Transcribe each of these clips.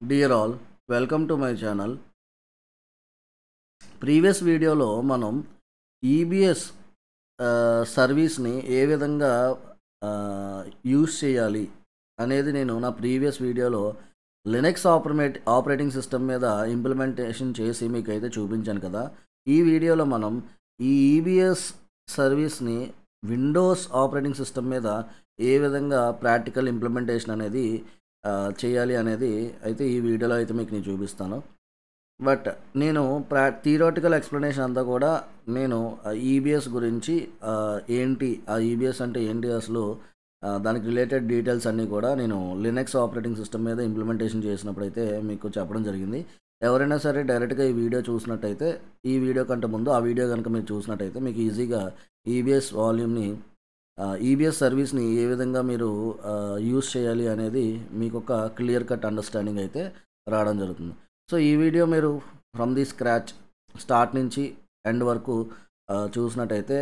Dear all, welcome to my channel. Previous వీడియోలో మనం EBS సర్వీస్ని ఏ విధంగా యూస్ చేయాలి అనేది నేను నా ప్రీవియస్ వీడియోలో లినక్స్ ఆపరేటింగ్ సిస్టమ్ మీద ఇంప్లిమెంటేషన్ చేసి మీకు అయితే చూపించాను కదా. ఈ వీడియోలో మనం ఈ ఈబిఎస్ సర్వీస్ని విండోస్ ఆపరేటింగ్ సిస్టమ్ మీద ఏ విధంగా ప్రాక్టికల్ ఇంప్లిమెంటేషన్ అనేది చేయాలి అనేది అయితే ఈ వీడియోలో అయితే మీకు నేను చూపిస్తాను. బట్ నేను థియరిటికల్ ఎక్స్ప్లెనేషన్ అంతా కూడా నేను ఈబిఎస్ గురించి ఏంటి, ఆ ఈబిఎస్ అంటే ఏంటి అసలు, దానికి రిలేటెడ్ డీటెయిల్స్ అన్నీ కూడా నేను లినక్స్ ఆపరేటింగ్ సిస్టమ్ మీద ఇంప్లిమెంటేషన్ చేసినప్పుడు అయితే మీకు చెప్పడం జరిగింది. ఎవరైనా సరే డైరెక్ట్గా ఈ వీడియో చూసినట్టయితే, ఈ వీడియో కంటే ముందు ఆ వీడియో కనుక మీరు చూసినట్టయితే మీకు ఈజీగా ఈబిఎస్ వాల్యూమ్ని, ఈబిఎస్ సర్వీస్ని ఏ విధంగా మీరు యూస్ చేయాలి అనేది మీకు ఒక క్లియర్ కట్ అండర్స్టాండింగ్ అయితే రావడం జరుగుతుంది. సో ఈ వీడియో మీరు ఫ్రమ్ ది స్క్రాచ్ స్టార్ట్ నుంచి ఎండ్ వరకు చూసినట్టయితే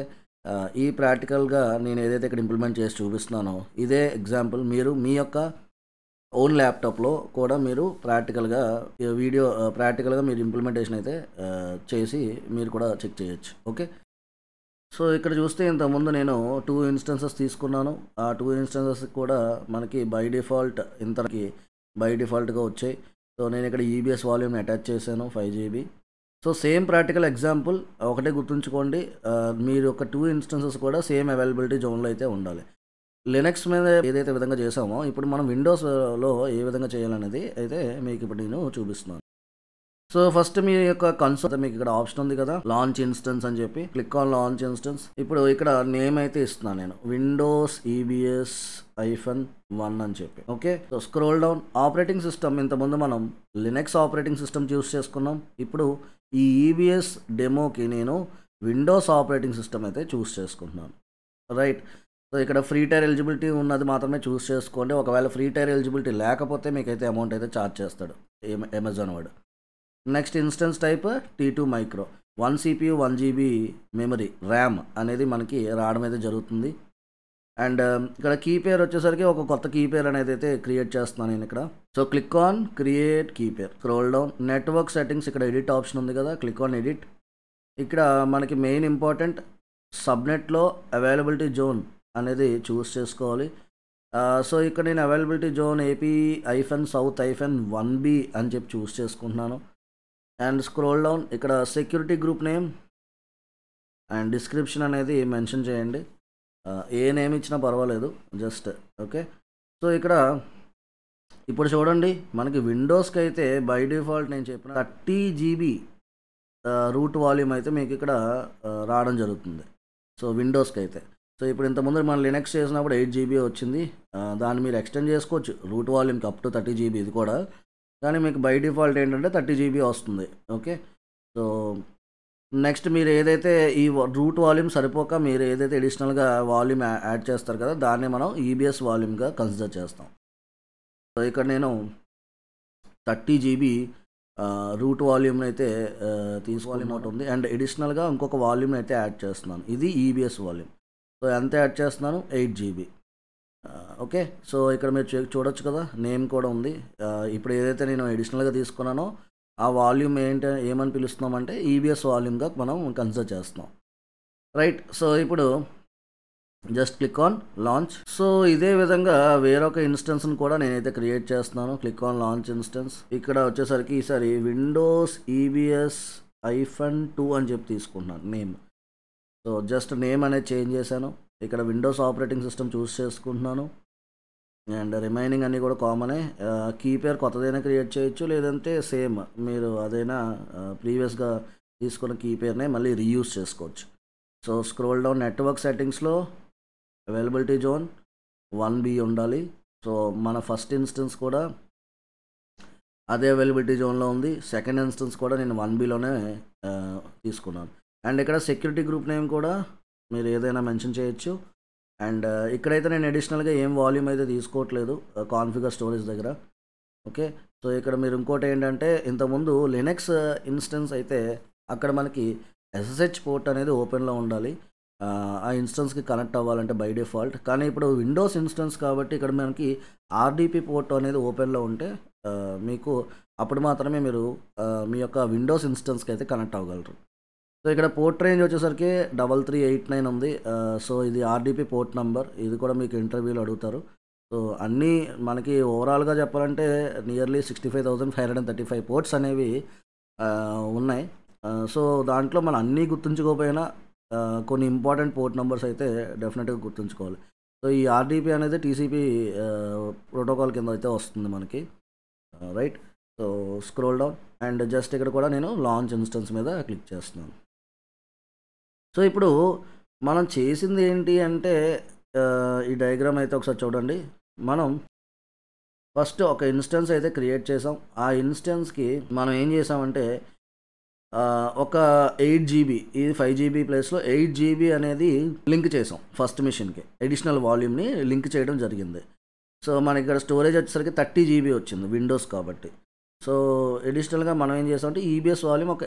ఈ ప్రాక్టికల్గా నేను ఏదైతే ఇక్కడ ఇంప్లిమెంట్ చేసి చూపిస్తున్నానో ఇదే ఎగ్జాంపుల్ మీరు మీ యొక్క ఓన్ ల్యాప్టాప్లో కూడా మీరు ప్రాక్టికల్గా మీరు ఇంప్లిమెంటేషన్ అయితే చేసి మీరు కూడా చెక్ చేయొచ్చు. ఓకే, సో ఇక్కడ చూస్తే ఇంతకుముందు నేను 2 ఇన్స్టెన్సెస్ తీసుకున్నాను. ఆ 2 ఇన్స్టెన్సెస్ కూడా మనకి బై డిఫాల్ట్గా వచ్చాయి. సో నేను ఇక్కడ ఈబిఎస్ వాల్యూమ్ని అటాచ్ చేశాను 5 GB. So same practical example ఒకటే గుర్తుంచుకోండి, మీరు ఒక 2 ఇన్స్టెన్సెస్ కూడా సేమ్ అవైలబిలిటీ జోన్లో అయితే ఉండాలి. లినక్స్ మీద ఏదైతే విధంగా చేసామో ఇప్పుడు మనం విండోస్లో ఏ విధంగా చేయాలనేది అయితే మీకు ఇప్పుడు నేను చూపిస్తున్నాను. సో ఫస్ట్ మీ యొక్క కన్సోల్ మీకు ఇక్కడ ఆప్షన్ ఉంది కదా, లాంచ్ ఇన్స్టెన్స్ అని చెప్పి, క్లిక్ ఆన్ లాంచ్ ఇన్స్టెన్స్. ఇప్పుడు ఇక్కడ నేమ్ అయితే ఇస్తున్నాను నేను, విండోస్ EBS -1 అని చెప్పి. Okay, so scroll down. Operating system ఇంతకుముందు మనం లినక్స్ ఆపరేటింగ్ సిస్టమ్ చూస్ చేసుకున్నాం. ఇప్పుడు ఈ EBS డెమోకి నేను విండోస్ ఆపరేటింగ్ సిస్టమ్ అయితే చూస్ చేసుకుంటున్నాను. రైట్, సో ఇక్కడ ఫ్రీ టైర్ ఎలిజిబిలిటీ ఉన్నది మాత్రమే చూస్ చేసుకోండి. ఒకవేళ ఫ్రీ టైర్ ఎలిజిబిలిటీ లేకపోతే మీకైతే అమౌంట్ అయితే ఛార్జ్ చేస్తాడు అమెజాన్ వాడు. Next instance type T2 micro, 1 CPU 1 GB memory RAM అనేది మనకి రావడం అయితే జరుగుతుంది. అండ్ ఇక్కడ కీ పేర్ వచ్చేసరికి ఒక కొత్త కీ పేర్ అనేది అయితే క్రియేట్ చేస్తున్నాను నేను ఇక్కడ. So click on create key pair, scroll down, network settings, ఇక్కడ ఎడిట్ ఆప్షన్ ఉంది కదా, క్లిక్ ఆన్ ఎడిట్. ఇక్కడ మనకి మెయిన్ ఇంపార్టెంట్ సబ్నెట్లో అవైలబిలిటీ జోన్ అనేది చూస్ చేసుకోవాలి. సో ఇక్కడ నేను అవైలబిలిటీ జోన్ AP-South-1B అని చెప్పి చూస్ చేసుకుంటున్నాను. అండ్ స్క్రోల్ డౌన్, ఇక్కడ security group name and description అనేది మెన్షన్ చేయండి. ఏ నేమ్ ఇచ్చినా పర్వాలేదు, జస్ట్ ఓకే. సో ఇక్కడ ఇప్పుడు చూడండి, మనకి విండోస్కి అయితే బై డిఫాల్ట్ నేను చెప్పిన 30 GB రూట్ వాల్యూమ్ అయితే మీకు ఇక్కడ రావడం జరుగుతుంది. సో విండోస్కి అయితే. సో ఇప్పుడు ఇంతకుముందు మనం లినక్స్ చేసినప్పుడు 8 GB వచ్చింది. దాన్ని మీరు ఎక్స్టెండ్ చేసుకోవచ్చు రూట్ వాల్యూమ్కి అప్ టు 30 GB, ఇది కూడా. కానీ మీకు బై డిఫాల్ట్ ఏంటంటే 30 GB వస్తుంది. ఓకే, సో నెక్స్ట్ మీరు ఏదైతే ఈ రూట్ వాల్యూమ్ సరిపోక మీరు ఏదైతే అడిషనల్గా వాల్యూమ్ యాడ్ చేస్తారు కదా, దాన్ని మనం EBS వాల్యూమ్గా కన్సిడర్ చేస్తాం. సో ఇక్కడ నేను 30 GB రూట్ వాల్యూమ్ని అయితే తీసుకోవాలి ఒకటి ఉంది. అండ్ అడిషనల్గా ఇంకొక వాల్యూమ్ని అయితే యాడ్ చేస్తున్నాను, ఇది EBS వాల్యూమ్. సో ఎంత యాడ్ చేస్తున్నాను, 8 GB. ఓకే, సో ఇక్కడ మీరు చూడొచ్చు కదా, నేమ్ కూడా ఉంది. ఇప్పుడు ఏదైతే నేను అడిషనల్గా తీసుకున్నానో ఆ వాల్యూమ్ ఏమని పిలుస్తున్నామంటే EBS వాల్యూమ్గా మనం కన్సిడర్ చేస్తున్నాం. రైట్, సో ఇప్పుడు just click on launch. So ఇదే విధంగా వేరొక ఇన్స్టెన్స్ని కూడా నేనైతే క్రియేట్ చేస్తున్నాను. Click on launch instance. ఇక్కడ వచ్చేసరికి ఈసారి విండోస్ EBS -2 అని చెప్పి తీసుకుంటున్నాను నేమ్. సో జస్ట్ నేమ్ అనేది చేంజ్ చేశాను. ఇక్కడ విండోస్ ఆపరేటింగ్ సిస్టమ్ చూస్ చేసుకుంటున్నాను. అండ్ రిమైనింగ్ అన్నీ కూడా కామనే. కీ పేర్ కొత్తదైనా క్రియేట్ చేయొచ్చు, లేదంటే సేమ్ మీరు అదైనా ప్రీవియస్గా తీసుకున్న కీ పేర్నే మళ్ళీ రీయూజ్ చేసుకోవచ్చు. సో స్క్రోల్ డౌన్, నెట్వర్క్ సెట్టింగ్స్లో అవైలబిలిటీ జోన్ 1B ఉండాలి. సో మన ఫస్ట్ ఇన్స్టెన్స్ కూడా అదే అవైలబిలిటీ జోన్లో ఉంది. సెకండ్ ఇన్స్టెన్స్ కూడా నేను 1Bలోనే తీసుకున్నాను. అండ్ ఇక్కడ సెక్యూరిటీ గ్రూప్ నేమ్ కూడా మీరు ఏదైనా మెన్షన్ చేయొచ్చు. అండ్ ఇక్కడైతే నేను అడిషనల్గా ఏం వాల్యూమ్ అయితే తీసుకోవట్లేదు కాన్ఫిగర్ స్టోరేజ్ దగ్గర. ఓకే, సో ఇక్కడ మీరు ఇంకోటి ఏంటంటే, ఇంతకుముందు లినక్స్ ఇన్స్టెన్స్ అయితే అక్కడ మనకి SSH పోర్ట్ అనేది ఓపెన్లో ఉండాలి ఆ ఇన్స్టెన్స్కి కనెక్ట్ అవ్వాలంటే బై డిఫాల్ట్. కానీ ఇప్పుడు విండోస్ ఇన్స్టెన్స్ కాబట్టి ఇక్కడ మనకి RDP పోర్ట్ అనేది ఓపెన్లో ఉంటే మీకు అప్పుడు మాత్రమే మీరు మీ యొక్క విండోస్ ఇన్స్టెన్స్కి అయితే కనెక్ట్ అవ్వగలరు. సో ఇక్కడ పోర్ట్ రేంజ్ వచ్చేసరికి 3389 ఉంది. సో ఇది ఆర్డీపీ పోర్ట్ నంబర్. ఇది కూడా మీకు ఇంటర్వ్యూలో అడుగుతారు. సో అన్నీ మనకి ఓవరాల్గా చెప్పాలంటే నియర్లీ 65,535 పోర్ట్స్ అనేవి ఉన్నాయి. సో దాంట్లో మనం అన్నీ గుర్తుంచుకోకపోయినా కొన్ని ఇంపార్టెంట్ పోర్ట్ నెంబర్స్ అయితే డెఫినెట్గా గుర్తుంచుకోవాలి. సో ఈ ఆర్డీపీ అనేది టీసీపీ ప్రోటోకాల్ కింద అయితే వస్తుంది మనకి, right. So scroll down and just ఇక్కడ కూడా నేను లాంచ్ ఇన్స్టెన్స్ మీద క్లిక్ చేస్తున్నాను. సో ఇప్పుడు మనం చేసింది ఏంటి అంటే ఈ డయాగ్రామ్ అయితే ఒకసారి చూడండి. మనం ఫస్ట్ ఒక ఇన్స్టెన్స్ అయితే క్రియేట్ చేసాం. ఆ ఇన్స్టెన్స్కి మనం ఏం చేసామంటే ఒక 8 GB, ఇది 5 GB ప్లేస్లో 8 GB అనేది లింక్ చేసాం ఫస్ట్ మిషన్కి. అడిషనల్ వాల్యూమ్ని లింక్ చేయడం జరిగింది. సో మనకి ఇక్కడ స్టోరేజ్ వచ్చేసరికి 30 GB వచ్చింది విండోస్ కాబట్టి. సో అడిషనల్గా మనం ఏం చేసామంటే ఈబీఎస్ వాల్యూమ్ ఒక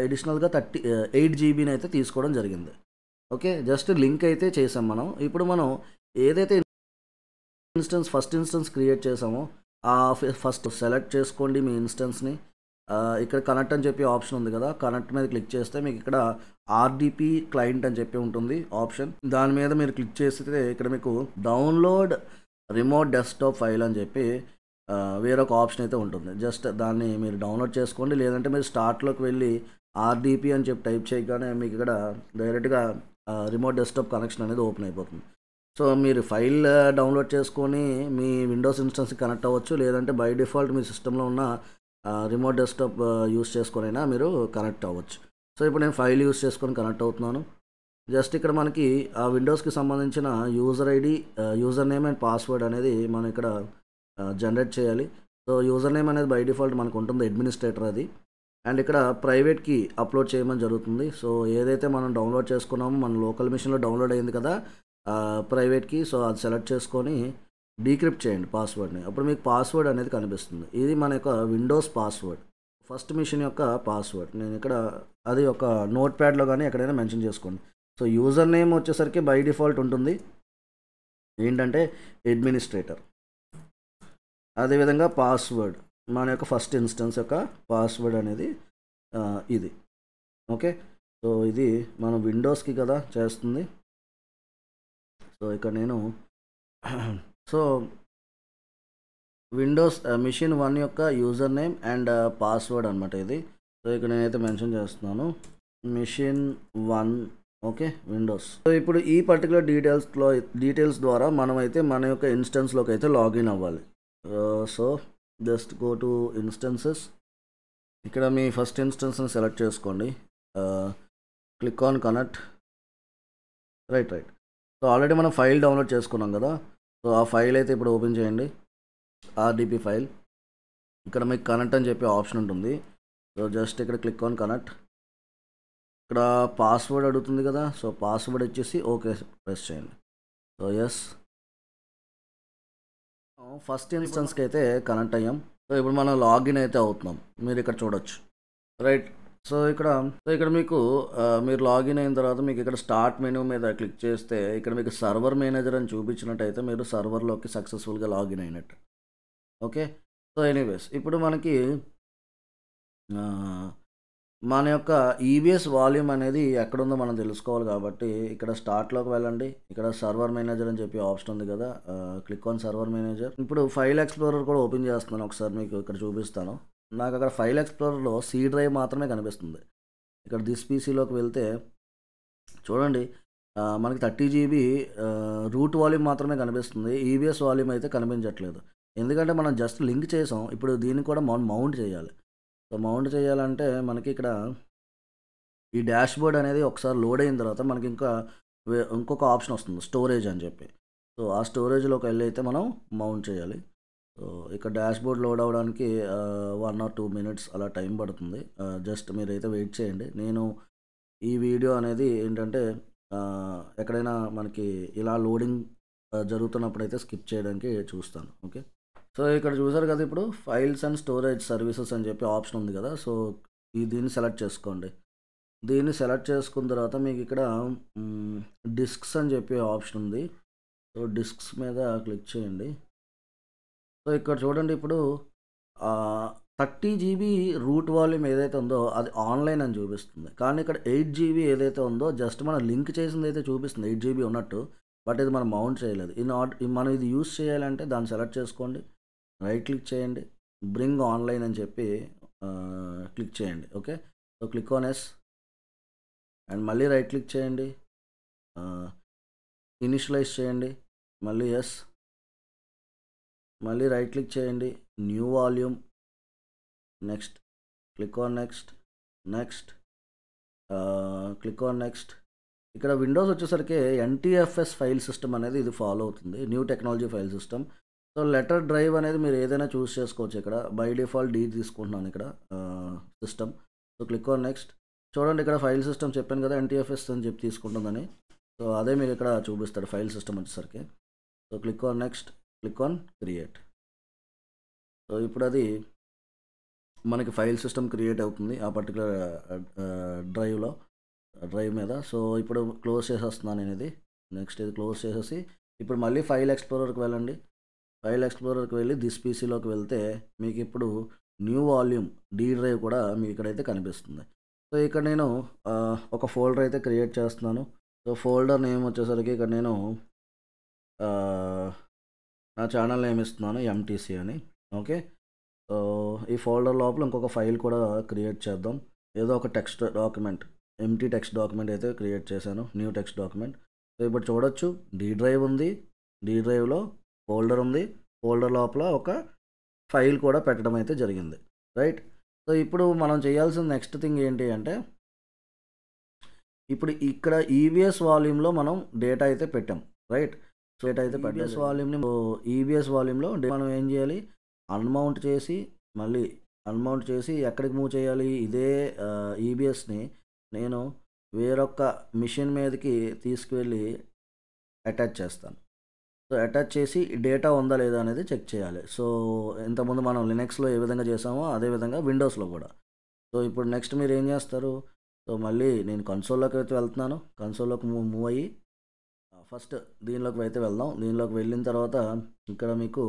అడిషనల్గా 8 GBని అయితే తీసుకోవడం జరిగింది. ఓకే, జస్ట్ లింక్ అయితే చేసాం మనం. ఇప్పుడు మనం ఏదైతే ఫస్ట్ ఇన్స్టెన్స్ క్రియేట్ చేసామో ఫస్ట్ సెలెక్ట్ చేసుకోండి మీ ఇన్స్టెన్స్ని. ఇక్కడ కనెక్ట్ అని చెప్పి ఆప్షన్ ఉంది కదా, కనెక్ట్ మీద క్లిక్ చేస్తే మీకు ఇక్కడ ఆర్డీపీ క్లయింట్ అని చెప్పి ఉంటుంది ఆప్షన్. దాని మీద మీరు క్లిక్ చేస్తే ఇక్కడ మీకు డౌన్లోడ్ రిమోట్ డెస్క్టాప్ ఫైల్ అని చెప్పి వేరొక ఆప్షన్ అయితే ఉంటుంది. జస్ట్ దాన్ని మీరు డౌన్లోడ్ చేసుకోండి. లేదంటే మీరు స్టార్ట్లోకి వెళ్ళి ఆర్డీపీ అని చెప్పి టైప్ చేయగానే మీకు ఇక్కడ డైరెక్ట్గా రిమోట్ డెస్క్టాప్ కనెక్షన్ అనేది ఓపెన్ అయిపోతుంది. సో మీరు ఫైల్ డౌన్లోడ్ చేసుకొని మీ విండోస్ ఇన్స్టెన్స్కి కనెక్ట్ అవ్వచ్చు. లేదంటే బై డిఫాల్ట్ మీ సిస్టంలో ఉన్న రిమోట్ డెస్క్టాప్ యూస్ చేసుకొనైనా మీరు కనెక్ట్ అవ్వచ్చు. సో ఇప్పుడు నేను ఫైల్ యూస్ చేసుకొని కనెక్ట్ అవుతున్నాను. జస్ట్ ఇక్కడ మనకి ఆ విండోస్కి సంబంధించిన user ID, user name and password అనేది మనం ఇక్కడ జనరేట్ చేయాలి. సో యూజర్ నేమ్ అనేది బై డిఫాల్ట్ మనకు ఉంటుంది అడ్మినిస్ట్రేటర్ అది. అండ్ ఇక్కడ ప్రైవేట్కి అప్లోడ్ చేయమని జరుగుతుంది. సో ఏదైతే మనం డౌన్లోడ్ చేసుకున్నామో మన లోకల్ మిషన్లో డౌన్లోడ్ అయింది కదా ప్రైవేట్కి, సో అది సెలెక్ట్ చేసుకొని డీక్రిప్ట్ చేయండి పాస్వర్డ్ని. అప్పుడు మీకు పాస్వర్డ్ అనేది కనిపిస్తుంది. ఇది మన యొక్క విండోస్ పాస్వర్డ్, ఫస్ట్ మిషన్ యొక్క పాస్వర్డ్. నేను ఇక్కడ అది ఒక నోట్ ప్యాడ్లో కానీ ఎక్కడైనా మెన్షన్ చేసుకోండి. సో యూజర్ నేమ్ వచ్చేసరికి బై డిఫాల్ట్ ఉంటుంది ఏంటంటే అడ్మినిస్ట్రేటర్. అదేవిధంగా పాస్వర్డ్ మన యొక్క ఫస్ట్ ఇన్స్టెన్స్ యొక్క పాస్వర్డ్ అనేది ఇది. ఓకే, సో ఇది మనం విండోస్కి కదా చేస్తుంది. సో ఇక్కడ నేను సో విండోస్ మిషన్ 1 యొక్క యూజర్ నేమ్ అండ్ పాస్వర్డ్ అనమాట ఇది. సో ఇక్కడ నేనైతే మెన్షన్ చేస్తున్నాను మిషన్ 1, ఓకే, విండోస్. సో ఇప్పుడు ఈ పర్టికులర్ డీటెయిల్స్ ద్వారా మనమైతే మన యొక్క ఇన్స్టెన్స్లోకి అయితే లాగిన్ అవ్వాలి. So just go to instances. ఇక్కడ మీ ఫస్ట్ ఇన్స్టెన్స్ని సెలెక్ట్ చేసుకోండి. Click on connect. Right. So already మనం ఫైల్ డౌన్లోడ్ చేసుకున్నాం కదా. సో ఆ ఫైల్ అయితే ఇప్పుడు ఓపెన్ చేయండి, ఆర్డీపీ ఫైల్. ఇక్కడ మీకు కనెక్ట్ అని చెప్పి ఆప్షన్ ఉంటుంది. సో జస్ట్ ఇక్కడ క్లిక్ ఆన్ కనెక్ట్. ఇక్కడ పాస్వర్డ్ అడుగుతుంది కదా, సో పాస్వర్డ్ ఇచ్చేసి ఓకే ప్రెస్ చేయండి. సో ఎస్, ఫస్ట్ ఇన్స్టెన్స్కి అయితే కనెక్ట్ అయ్యాం. సో ఇప్పుడు మనం లాగిన్ అయితే అవుతున్నాం, మీరు ఇక్కడ చూడొచ్చు, రైట్. సో ఇక్కడ మీకు మీరు లాగిన్ అయిన తర్వాత మీకు ఇక్కడ స్టార్ట్ మెనూ మీద క్లిక్ చేస్తే ఇక్కడ మీకు సర్వర్ మేనేజర్ అని చూపించినట్టయితే మీరు సర్వర్లోకి సక్సెస్ఫుల్గా లాగిన్ అయినట్టు. ఓకే, సో ఎనీవేస్ ఇప్పుడు మనకి మన యొక్క ఈబీఎస్ వాల్యూమ్ అనేది ఎక్కడుందో మనం తెలుసుకోవాలి కాబట్టి ఇక్కడ స్టార్ట్లోకి వెళ్ళండి. ఇక్కడ సర్వర్ మేనేజర్ అని చెప్పి ఆప్షన్ ఉంది కదా, క్లిక్ ఆన్ సర్వర్ మేనేజర్. ఇప్పుడు ఫైల్ ఎక్స్ప్లోరర్ కూడా ఓపెన్ చేస్తున్నాను, ఒకసారి మీకు ఇక్కడ చూపిస్తాను. నాకు అక్కడ ఫైల్ ఎక్స్ప్లోరర్లో సి డ్రైవ్ మాత్రమే కనిపిస్తుంది. ఇక్కడ దిస్ పీసీలోకి వెళ్తే చూడండి మనకి 30 GB రూట్ వాల్యూమ్ మాత్రమే కనిపిస్తుంది. ఈబీఎస్ వాల్యూమ్ అయితే కనిపించట్లేదు, ఎందుకంటే మనం జస్ట్ లింక్ చేసాం. ఇప్పుడు దీన్ని కూడా మనం మౌంట్ చేయాలి. సో మౌంట్ చేయాలంటే మనకి ఇక్కడ ఈ డాష్ బోర్డ్ అనేది ఒకసారి లోడ్ అయిన తర్వాత మనకి ఇంకొక ఆప్షన్ వస్తుంది స్టోరేజ్ అని చెప్పి. సో ఆ స్టోరేజ్లోకి వెళ్ళి అయితే మనం మౌంట్ చేయాలి. సో ఇక్కడ డాష్ బోర్డ్ లోడ్ అవ్వడానికి 1 or 2 minutes అలా టైం పడుతుంది. జస్ట్ మీరైతే వెయిట్ చేయండి. నేను ఈ వీడియో అనేది ఏంటంటే ఎక్కడైనా మనకి ఇలా లోడింగ్ జరుగుతున్నప్పుడు అయితే స్కిప్ చేయడానికి చూస్తాను. ఓకే, సో ఇక్కడ చూసారు కదా, ఇప్పుడు ఫైల్స్ అండ్ స్టోరేజ్ సర్వీసెస్ అని చెప్పి ఆప్షన్ ఉంది కదా. సో దీన్ని సెలెక్ట్ చేసుకోండి. దీన్ని సెలెక్ట్ చేసుకున్న తర్వాత మీకు ఇక్కడ డిస్క్స్ అని చెప్పి ఆప్షన్ ఉంది. సో డిస్క్స్ మీద క్లిక్ చేయండి. సో ఇక్కడ చూడండి, ఇప్పుడు 30 జీబీ రూట్ వాల్యూమ్ ఏదైతే ఉందో అది ఆన్లైన్ అని చూపిస్తుంది. కానీ ఇక్కడ 8 జీబీ ఏదైతే ఉందో జస్ట్ మనం లింక్ చేసింది అయితే చూపిస్తుంది 8 జీబీ ఉన్నట్టు. బట్ ఇది మనం మౌంట్ చేయలేదు. మనం ఇది యూజ్ చేయాలంటే దాన్ని సెలెక్ట్ చేసుకోండి. రైట్ క్లిక్ చేయండి. బ్రింగ్ ఆన్లైన్ అని చెప్పి క్లిక్ చేయండి. Okay. So click on yes and మళ్ళీ రైట్ క్లిక్ చేయండి. ఇనిషియలైజ్ చేయండి. మళ్ళీ ఎస్. మళ్ళీ రైట్ క్లిక్ చేయండి. New volume. Next. Click on next. Next. Click on next. ఇక్కడ విండోస్ వచ్చేసరికి NTFS ఫైల్ సిస్టమ్ అనేది ఇది ఫాలో అవుతుంది. New technology file system. So letter drive అనేది మీరు ఏదైనా చూస్ చేసుకోవచ్చు. ఇక్కడ బై డిఫాల్ట్ D తీసుకుంటున్నాను ఇక్కడ system. So click on next. చూడండి ఇక్కడ ఫైల్ సిస్టమ్ చెప్పాను కదా NTFS అని చెప్పి తీసుకుంటుందని. సో అదే మీకు ఇక్కడ చూపిస్తాడు ఫైల్ సిస్టమ్ వచ్చేసరికి. So click on next. Click on create. So ఇప్పుడు అది మనకి ఫైల్ సిస్టమ్ క్రియేట్ అవుతుంది ఆ పర్టికులర్ డ్రైవ్ మీద. సో ఇప్పుడు క్లోజ్ చేసేస్తున్నాను నేను ఇది. నెక్స్ట్ ఇది క్లోజ్ చేసేసి ఇప్పుడు మళ్ళీ ఫైల్ ఎక్స్ప్లోరర్కి వెళ్ళండి. ఫైల్ ఎక్స్ప్లోరర్కి వెళ్ళి దిస్ పీసీలోకి వెళ్తే మీకు ఇప్పుడు న్యూ వాల్యూమ్ D డ్రైవ్ కూడా మీకు ఇక్కడైతే కనిపిస్తుంది. సో ఇక్కడ నేను ఒక ఫోల్డర్ అయితే క్రియేట్ చేస్తున్నాను. సో ఫోల్డర్ నేమ్ వచ్చేసరికి ఇక్కడ నేను నా ఛానల్ నేమ్ ఇస్తున్నాను MTC అని. ఓకే. సో ఈ ఫోల్డర్ లోపల ఇంకొక ఫైల్ కూడా క్రియేట్ చేద్దాం. ఏదో ఒక text document, empty text document అయితే క్రియేట్ చేశాను. New text document. సో ఇప్పుడు చూడొచ్చు D డ్రైవ్ ఉంది. D డ్రైవ్లో ఫోల్డర్ ఉంది. ఫోల్డర్ లోపల ఒక ఫైల్ కూడా పెట్టడం అయితే జరిగింది. రైట్. సో ఇప్పుడు మనం చేయాల్సిన నెక్స్ట్ థింగ్ ఏంటి అంటే ఇప్పుడు ఇక్కడ EBS వాల్యూమ్లో మనం డేటా అయితే పెట్టాం. రైట్. సో డేటా అయితే EBS వాల్యూమ్ని EBS వాల్యూమ్లో మనం ఏం చేయాలి, అన్మౌంట్ చేసి మళ్ళీ అన్మౌంట్ చేసి ఎక్కడికి మూవ్ చేయాలి, ఇదే EBSని నేను వేరొక మిషన్ మీదకి తీసుకువెళ్ళి అటాచ్ చేస్తాను. సో అటాచ్ చేసి డేటా ఉందా లేదా అనేది చెక్ చేయాలి. సో ఇంతకుముందు మనం లినక్స్లో ఏ విధంగా చేసామో అదేవిధంగా విండోస్లో కూడా. సో ఇప్పుడు నెక్స్ట్ మీరు ఏం చేస్తారు, సో మళ్ళీ నేను కన్సోల్లోకి అయితే వెళ్తున్నాను. కన్సోల్లోకి మూవ్ అయ్యి ఫస్ట్ దీనిలోకి అయితే వెళ్దాం. దీనిలోకి వెళ్ళిన తర్వాత ఇక్కడ మీకు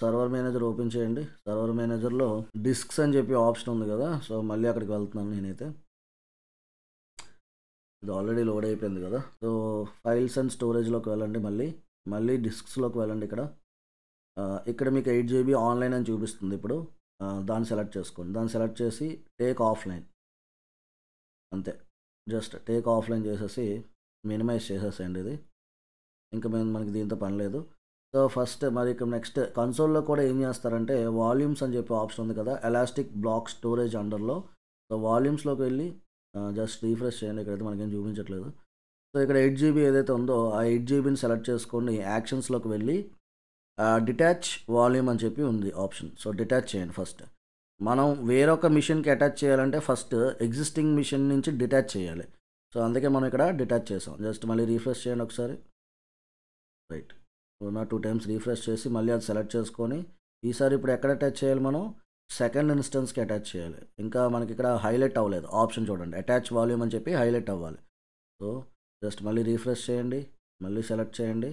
సర్వర్ మేనేజర్ ఓపెన్ చేయండి. సర్వర్ మేనేజర్లో డిస్క్స్ అని చెప్పి ఆప్షన్ ఉంది కదా. సో మళ్ళీ అక్కడికి వెళ్తున్నాను నేనైతే. ఇది ఆల్రెడీ లోడ్ అయిపోయింది కదా. సో ఫైల్స్ అండ్ స్టోరేజ్లోకి వెళ్ళండి. మళ్ళీ డిస్క్స్లోకి వెళ్ళండి. ఇక్కడ మీకు 8 GB ఆన్లైన్ అని చూపిస్తుంది. ఇప్పుడు దాన్ని సెలెక్ట్ చేసుకోండి. దాన్ని సెలెక్ట్ చేసి టేక్ ఆఫ్లైన్, అంతే. జస్ట్ టేక్ ఆఫ్లైన్ చేసేసి మినిమైజ్ చేసేసేయండి. ఇది ఇంకా మనకి దీంతో పని లేదు. సో ఫస్ట్ మరి ఇక్కడ నెక్స్ట్ కన్సోల్లో కూడా ఏం చేస్తారంటే వాల్యూమ్స్ అని చెప్పి ఆప్షన్ ఉంది కదా, ఎలాస్టిక్ బ్లాక్ స్టోరేజ్ అండర్లో. సో వాల్యూమ్స్లోకి వెళ్ళి జస్ట్ రీఫ్రెష్ చేయండి. ఇక్కడైతే మనకేం చూపించట్లేదు. సో ఇక్కడ 8 GB ఏదైతే ఉందో ఆ 8 GBని సెలెక్ట్ చేసుకోండి. యాక్షన్స్లోకి వెళ్ళి డిటాచ్ వాల్యూమ్ అని చెప్పి ఉంది ఆప్షన్. సో డిటాచ్ చేయండి. ఫస్ట్ మనం వేరొక మిషన్కి అటాచ్ చేయాలంటే ఫస్ట్ ఎగ్జిస్టింగ్ మిషన్ నుంచి డిటాచ్ చేయాలి. సో అందుకే మనం ఇక్కడ డిటాచ్ చేసాం. జస్ట్ మళ్ళీ రీఫ్రెష్ చేయండి ఒకసారి. రైట్. సో 2 టైమ్స్ రీఫ్రెష్ చేసి మళ్ళీ అది సెలెక్ట్ చేసుకొని ఈసారి ఇప్పుడు ఎక్కడ అటాచ్ చేయాలి, మనం సెకండ్ ఇన్స్టెన్స్కి అటాచ్ చేయాలి. ఇంకా మనకి ఇక్కడ హైలైట్ అవ్వలేదు ఆప్షన్ చూడండి, అటాచ్ వాల్యూమ్ అని చెప్పి హైలైట్ అవ్వాలి. సో జస్ట్ మళ్ళీ రీఫ్రెష్ చేయండి. మళ్ళీ సెలెక్ట్ చేయండి.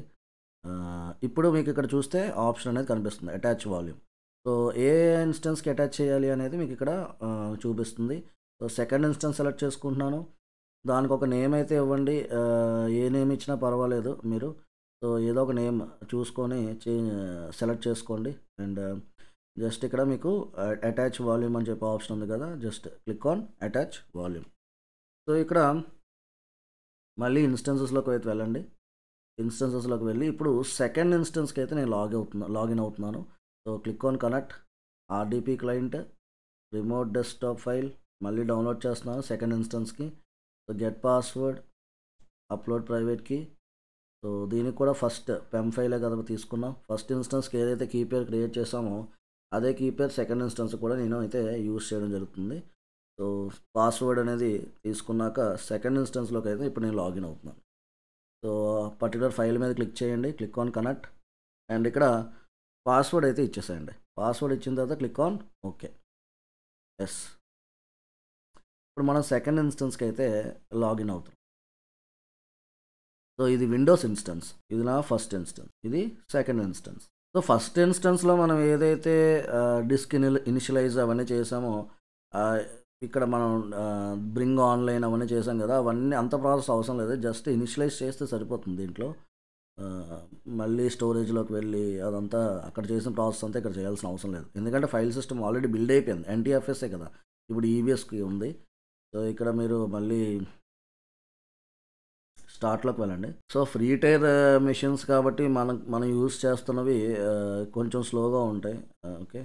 ఇప్పుడు మీకు ఇక్కడ చూస్తే ఆప్షన్ అనేది కనిపిస్తుంది, అటాచ్ వాల్యూమ్. సో ఏ ఇన్స్టెన్స్కి అటాచ్ చేయాలి అనేది మీకు ఇక్కడ చూపిస్తుంది. సో సెకండ్ ఇన్స్టెన్స్ సెలెక్ట్ చేసుకుంటున్నాను. దానికి ఒక నేమ్ అయితే ఇవ్వండి. ఏ నేమ్ ఇచ్చినా పర్వాలేదు మీరు. సో ఏదో ఒక నేమ్ చూసుకొని సెలెక్ట్ చేసుకోండి. అండ్ జస్ట్ ఇక్కడ మీకు అటాచ్ వాల్యూమ్ అని చెప్పి ఆప్షన్ ఉంది కదా, just click on attach volume. So ఇక్కడ మళ్ళీ ఇన్స్టెన్సెస్లోకి అయితే వెళ్ళండి. ఇన్స్టెన్సెస్లోకి వెళ్ళి ఇప్పుడు సెకండ్ ఇన్స్టెన్స్కి అయితే నేను లాగిన్ అవుతున్నాను. So click on connect, RDP client, remote desktop file మళ్ళీ డౌన్లోడ్ చేస్తున్నాను సెకండ్ ఇన్స్టెన్స్కి. So get password, upload private key. So దీనికి కూడా ఫస్ట్ పెమ్ ఫైలే కదా తీసుకున్నాం. ఫస్ట్ ఇన్స్టెన్స్కి ఏదైతే కీపేర్ క్రియేట్ చేసామో అదే కీపేర్ సెకండ్ ఇన్స్టెన్స్ కూడా నేను అయితే యూజ్ చేయడం జరుగుతుంది. సో పాస్వర్డ్ అనేది తీసుకున్నాక సెకండ్ ఇన్స్టెన్స్లోకి అయితే ఇప్పుడు నేను లాగిన్ అవుతున్నాను. సో పర్టికులర్ ఫైల్ మీద క్లిక్ చేయండి, క్లిక్ ఆన్ కనెక్ట్. అండ్ ఇక్కడ పాస్వర్డ్ అయితే ఇచ్చేసేయండి. పాస్వర్డ్ ఇచ్చిన తర్వాత క్లిక్ ఆన్ ఓకే, ఎస్. ఇప్పుడు మనం సెకండ్ ఇన్స్టెన్స్కి అయితే లాగిన్ అవుతాం. సో ఇది విండోస్ ఇన్స్టెన్స్, ఇది నా ఫస్ట్ ఇన్స్టెన్స్, ఇది సెకండ్ ఇన్స్టెన్స్. సో ఫస్ట్ ఇన్స్టెన్స్‌లో మనం ఏదైతే డిస్క్ ఇనిషియలైజ్ అవన్నీ చేసామో ఆహ్, ఇక్కడ మనం బ్రింగ్ ఆన్‌లైన్ అవన్నీ చేసాం కదా! అవన్నీ అంత ప్రాసెస్ అవసరం లేదు. జస్ట్ ఇనిషియలైజ్ చేస్తే సరిపోతుంది దీంట్లో. ఆహ్, మళ్ళీ స్టోరేజ్‌లోకి వెళ్ళి అదంతా అక్కడ చేసిన ప్రాసెస్ అంతా ఇక్కడ చేయాల్సిన అవసరం లేదు. ఎందుకంటే ఫైల్ సిస్టమ్ ఆల్రెడీ బిల్డ్ అయిపోయింది. ఎన్‌టీఎఫ్ఎస్ఏ కదా! ఇప్పుడు ఈబీఎస్‌కి ఉంది. సో ఇక్కడ మీరు మళ్ళీ స్టార్ట్‌లోకి వెళ్ళండి. సో ఫ్రీ టైర్ మెషిన్స్ కాబట్టి మనం యూజ్ చేస్తున్నవి కొంచెం స్లోగా ఉంటాయి. ఓకే.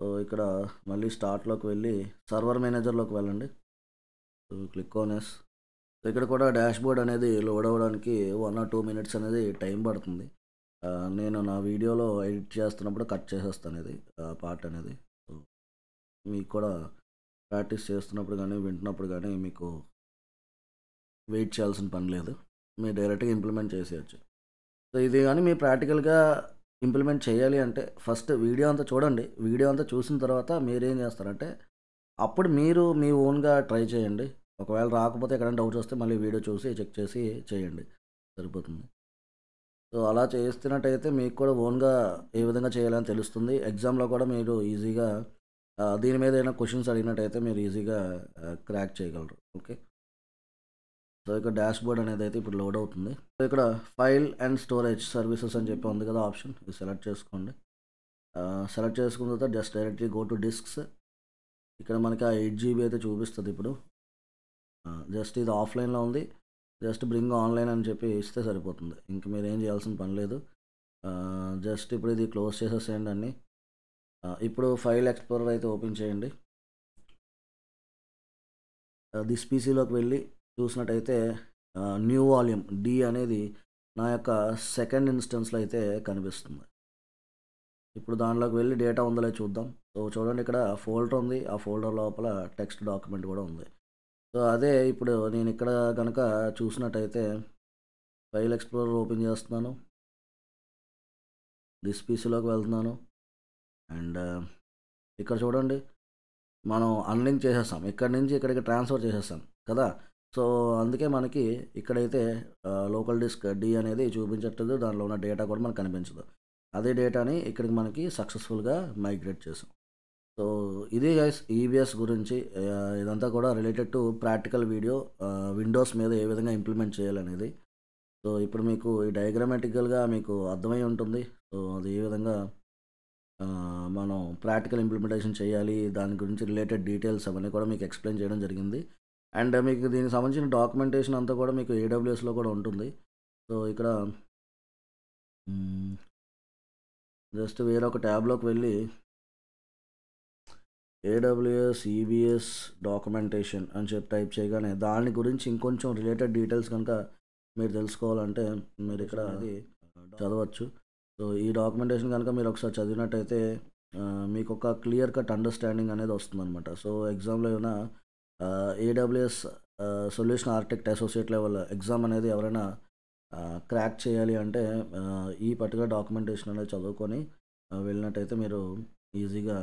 సో ఇక్కడ మళ్ళీ స్టార్ట్‌లోకి వెళ్ళి సర్వర్ మేనేజర్‌లోకి వెళ్ళండి. So click on yes. So ఇక్కడ కూడా డాష్‌బోర్డ్ అనేది లోడ్ అవ్వడానికి 1 ఆర్ 2 మినిట్స్ అనేది టైం పడుతుంది. నేను నా వీడియోలో ఎడిట్ చేస్తున్నప్పుడు కట్ చేసేస్తాను ఇది పార్ట్ అనేది. సో మీకు కూడా ప్రాక్టీస్ చేస్తున్నప్పుడు గానీ, వింటున్నప్పుడు గానీ మీకు వెయిట్ చేయాల్సిన పని లేదు. మీరు డైరెక్ట్‌గా ఇంప్లిమెంట్ చేసేయొచ్చు. సో ఇది గానీ మీరు ప్రాక్టికల్‌గా ఇంప్లిమెంట్ చేయాలి అంటే ఫస్ట్ వీడియో అంతా చూడండి. వీడియో అంతా చూసిన తర్వాత మీరేం చేస్తారంటే అప్పుడు మీరు మీ ఓన్‌గా ట్రై చేయండి. ఒకవేళ రాకపోతే ఎక్కడైనా డౌట్స్ వస్తే మళ్ళీ వీడియో చూసి చెక్ చేసి చేయండి. సరిపోతుంది. సో అలా చేస్తున్నట్టయితే మీకు కూడా ఓన్‌గా ఏ విధంగా చేయాలని తెలుస్తుంది. ఎగ్జామ్‌లో కూడా మీరు ఈజీగా దీని మీద ఏమైనా క్వెషన్స్ అడిగినట్టయితే మీరు ఈజీగా క్రాక్ చేయగలరు. ఓకే. సో ఇక్కడ డాష్‌బోర్డ్ అనేదైతే ఇప్పుడు లోడ్ అవుతుంది. సో ఇక్కడ ఫైల్ అండ్ స్టోరేజ్ సర్వీసెస్ అని చెప్పి ఉంది కదా ఆప్షన్. ఇది సెలెక్ట్ చేసుకోండి. సెలెక్ట్ చేసుకున్న తర్వాత just directly go to discs. ఇక్కడ మనకి ఆ 8 జీబీ అయితే చూపిస్తది ఇప్పుడు. జస్ట్ ఇది ఆఫ్‌లైన్‌లో ఉంది. జస్ట్ బ్రింగ్ ఆన్‌లైన్ అని చెప్పి ఇస్తే సరిపోతుంది. ఇంక మీరేం చేయాల్సిన పని లేదు. జస్ట్ ఇప్పుడు ఇది క్లోజ్ చేసేసేయండి అన్నీ. ఇప్పుడు ఫైల్ ఎక్స్‌ప్లోరర్ అయితే ఓపెన్ చేయండి. దిస్ పీసీలోకి వెళ్ళి చూసినట్టయితే న్యూ వాల్యూమ్ డి అనేది నా యొక్క సెకండ్ ఇన్స్టెన్స్‌లో అయితే కనిపిస్తుంది. ఇప్పుడు దానిలోకి వెళ్ళి డేటా ఉందో లేదో చూద్దాం. సో చూడండి ఇక్కడ ఫోల్డర్ ఉంది. ఆ ఫోల్డర్ లోపల టెక్స్ట్ డాక్యుమెంట్ కూడా ఉంది. సో అదే ఇప్పుడు నేను ఇక్కడ గనక చూసినట్టయితే ఫైల్ ఎక్స్‌ప్లోరర్ ఓపెన్ చేస్తున్నాను. దిస్ పీసీలోకి వెళ్తున్నాను. అండ్ ఇక్కడ చూడండి మనం అన్లింక్ చేసేసాం. ఇక్కడి నుంచి ఇక్కడికి ట్రాన్స్‌ఫర్ చేసేసాం కదా! సో అందుకే మనకి ఇక్కడైతే లోకల్ డిస్క్ డి అనేది చూపించట్లేదు. దానిలో ఉన్న డేటా కూడా మనకు కనిపించదు. అదే డేటాని ఇక్కడికి మనకి సక్సెస్‌ఫుల్‌గా మైగ్రేట్ చేసాం. సో ఇది గైస్ ఈబీఎస్ గురించి ఇదంతా కూడా related to practical video Windows మీద ఏ విధంగా ఇంప్లిమెంట్ చేయాలనేది. సో ఇప్పుడు మీకు ఈ డయాగ్రామాటికల్‌గా మీకు అర్థమై ఉంటుంది. సో అది ఏ విధంగా మనం ప్రాక్టికల్ ఇంప్లిమెంటేషన్ చేయాలి. దాని గురించి రిలేటెడ్ డీటెయిల్స్ అవన్నీ కూడా మీకు ఎక్స్‌ప్లెయిన్ చేయడం జరిగింది. అండ్ మీకు దీనికి సంబంధించిన డాక్యుమెంటేషన్ అంతా కూడా మీకు ఏడబ్ల్యూఎస్‌లో కూడా ఉంటుంది. సో ఇక్కడ జస్ట్ వేరొక ట్యాబ్‌లోకి వెళ్ళి ఏడబ్ల్యూఎస్ ఈబీఎస్ డాక్యుమెంటేషన్ అని చెప్పి టైప్ చేయగానే దాని గురించి ఇంకొంచెం రిలేటెడ్ డీటెయిల్స్ కనుక మీరు తెలుసుకోవాలంటే మీరు ఇక్కడ అది చదవచ్చు. సో ఈ డాక్యుమెంటేషన్ కనుక మీరు ఒకసారి చదివినట్టయితే మీకు ఒక క్లియర్ కట్ అండర్స్టాండింగ్ అనేది వస్తుందన్నమాట. సో ఎగ్జామ్లో ఏమైనా AWS solution architect associate level exam అనేది ఎవరైనా క్రాక్ చేయాలి అంటే ఈ పర్టికులర్ డాక్యుమెంటేషన్ అనేది చదువుకొని వెళ్ళినట్టయితే మీరు ఈజీగా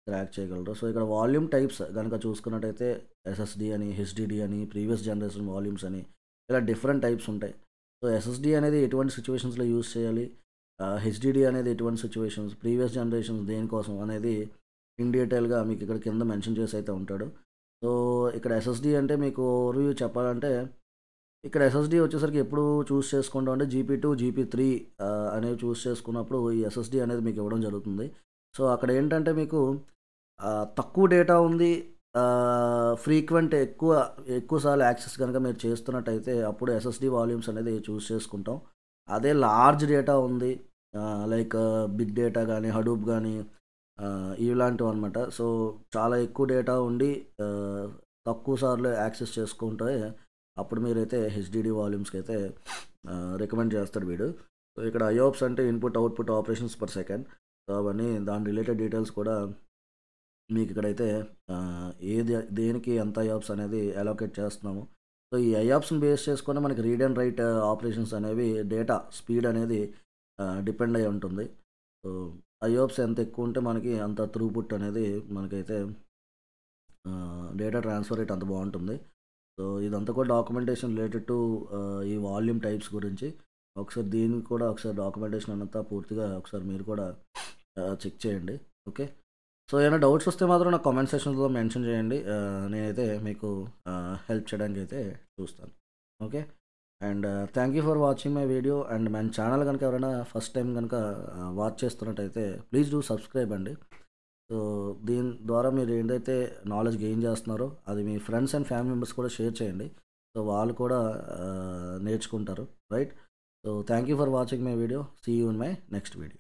క్రాక్ చేయగలరు. సో ఇక్కడ వాల్యూమ్ టైప్స్ కనుక చూసుకున్నట్టయితే ఎస్ఎస్డి అని, హెచ్డిడి అని, ప్రీవియస్ జనరేషన్ వాల్యూమ్స్ అని ఇలా డిఫరెంట్ టైప్స్ ఉంటాయి. సో ఎస్ఎస్డి అనేది ఎటువంటి సిచ్యువేషన్స్లో యూజ్ చేయాలి, హెచ్డిడి అనేది ఎటువంటి సిచ్యువేషన్స్, ప్రీవియస్ జనరేషన్స్ దేనికోసం అనేది ఇన్ డీటెయిల్గా మీకు ఇక్కడ కింద మెన్షన్ చేసి అయితే ఉంటాడు. సో ఇక్కడ ఎస్ఎస్డి అంటే మీకు ఓవర్‌వ్యూ చెప్పాలంటే ఇక్కడ ఎస్ఎస్డి వచ్చేసరికి ఎప్పుడు చూస్ చేసుకుంటాం అంటే జీపీ2, జీపీ3 అనేవి చూస్ చేసుకున్నప్పుడు ఈ ఎస్ఎస్డి అనేది మీకు ఇవ్వడం జరుగుతుంది. సో అక్కడ ఏంటంటే మీకు తక్కువ డేటా ఉంది, ఫ్రీక్వెంట్ ఎక్కువ సార్లు యాక్సెస్ కనుక మీరు చేస్తున్నట్టయితే అప్పుడు ఎస్ఎస్డి వాల్యూమ్స్ అనేది చూస్ చేసుకుంటాం. అదే లార్జ్ డేటా ఉంది, లైక్ బిగ్ డేటా కానీ, హడూప్ కానీ ఇలాంటివి అనమాట. సో చాలా ఎక్కువ డేటా ఉండి తక్కువ సార్లు యాక్సెస్ చేసుకుంటే అప్పుడు మీరైతే హెచ్డిడి వాల్యూమ్స్కి అయితే రికమెండ్ చేస్తాడు వీడు. సో ఇక్కడ ఐఓప్స్ అంటే input output operations per second. So అవన్నీ దాని రిలేటెడ్ డీటెయిల్స్ కూడా మీకు ఇక్కడైతే దేనికి ఎంత ఐఆప్స్ అనేది అలోకేట్ చేస్తున్నాము. సో ఈ ఐఆప్స్ని బేస్ చేసుకొని మనకి రీడ్ అండ్ రైట్ ఆపరేషన్స్ అనేవి డేటా స్పీడ్ అనేది డిపెండ్ అయి ఉంటుంది. సో ఐఆప్స్ ఎంత ఎక్కువ ఉంటే మనకి అంత త్రూపుట్ అనేది మనకైతే డేటా ట్రాన్స్ఫర్ రేట్ అంత బాగుంటుంది. సో ఇదంతా కూడా డాక్యుమెంటేషన్ రిలేటెడ్ టు ఈ వాల్యూమ్ టైప్స్ గురించి. ఒకసారి దీనికి కూడా ఒకసారి డాక్యుమెంటేషన్ అంతా పూర్తిగా ఒకసారి మీరు కూడా చెక్ చేయండి. ఓకే. సో ఏమైనా డౌట్స్ వస్తే మాత్రం నాకు కామెంట్ సెక్షన్స్లో మెన్షన్ చేయండి. నేనైతే మీకు హెల్ప్ చేయడానికి అయితే చూస్తాను. Okay. And thank you for watching my video. And మన ఛానల్ కనుక ఎవరైనా ఫస్ట్ టైం కనుక వాచ్ చేస్తున్నట్టయితే ప్లీజ్ డూ సబ్స్క్రైబ్ అండి. సో దీని ద్వారా మీరు ఏదైతే నాలెడ్జ్ గెయిన్ చేస్తున్నారో అది మీ ఫ్రెండ్స్ అండ్ ఫ్యామిలీ మెంబర్స్ కూడా షేర్ చేయండి. సో వాళ్ళు కూడా నేర్చుకుంటారు, right? So thank you for watching my video. See you in my next video.